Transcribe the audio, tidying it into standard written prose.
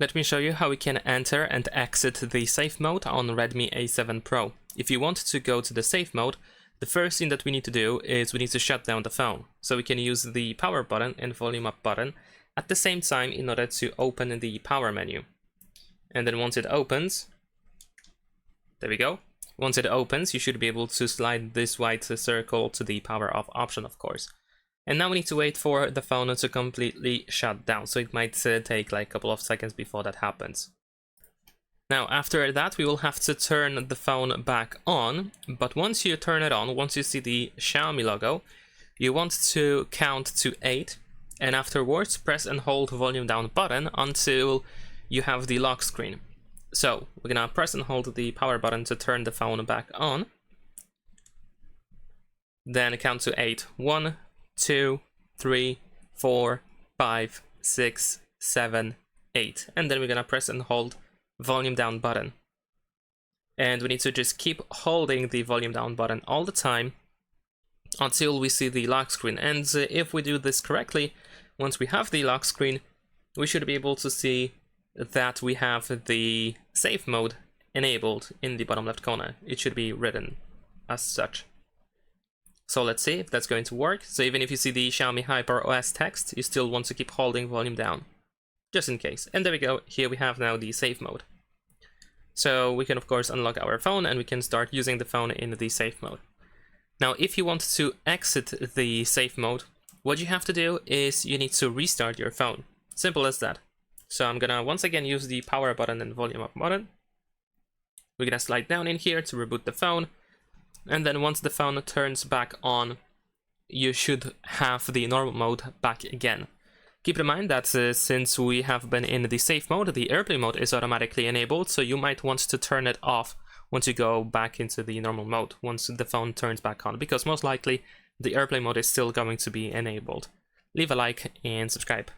Let me show you how we can enter and exit the safe mode on Redmi A7 Pro. If you want to go to the safe mode, the first thing that we need to do is we need to shut down the phone. So we can use the power button and volume up button at the same time in order to open the power menu. And then once it opens, there we go. Once it opens, you should be able to slide this white circle to the power off option, of course. And now we need to wait for the phone to completely shut down, so it might take like a couple of seconds before that happens. Now after that we will have to turn the phone back on, but once you turn it on, once you see the Xiaomi logo, you want to count to 8, and afterwards press and hold volume down button until you have the lock screen. So we're gonna press and hold the power button to turn the phone back on, then count to 8. 1, 2, 3, 4, 5, 6, 7, 8, and then we're gonna press and hold volume down button. And we need to just keep holding the volume down button all the time until we see the lock screen. And if we do this correctly, once we have the lock screen, we should be able to see that we have the safe mode enabled in the bottom left corner. It should be written as such. So let's see if that's going to work. So even if you see the Xiaomi Hyper OS text, you still want to keep holding volume down, just in case. And there we go, here we have now the safe mode. So we can of course unlock our phone and we can start using the phone in the safe mode. Now if you want to exit the safe mode, what you have to do is you need to restart your phone. Simple as that. So I'm gonna once again use the power button and volume up button. We're gonna slide down in here to reboot the phone. And then once the phone turns back on, you should have the normal mode back again. Keep in mind that since we have been in the safe mode, the airplane mode is automatically enabled, so you might want to turn it off once you go back into the normal mode, once the phone turns back on, because most likely the airplane mode is still going to be enabled. Leave a like and subscribe.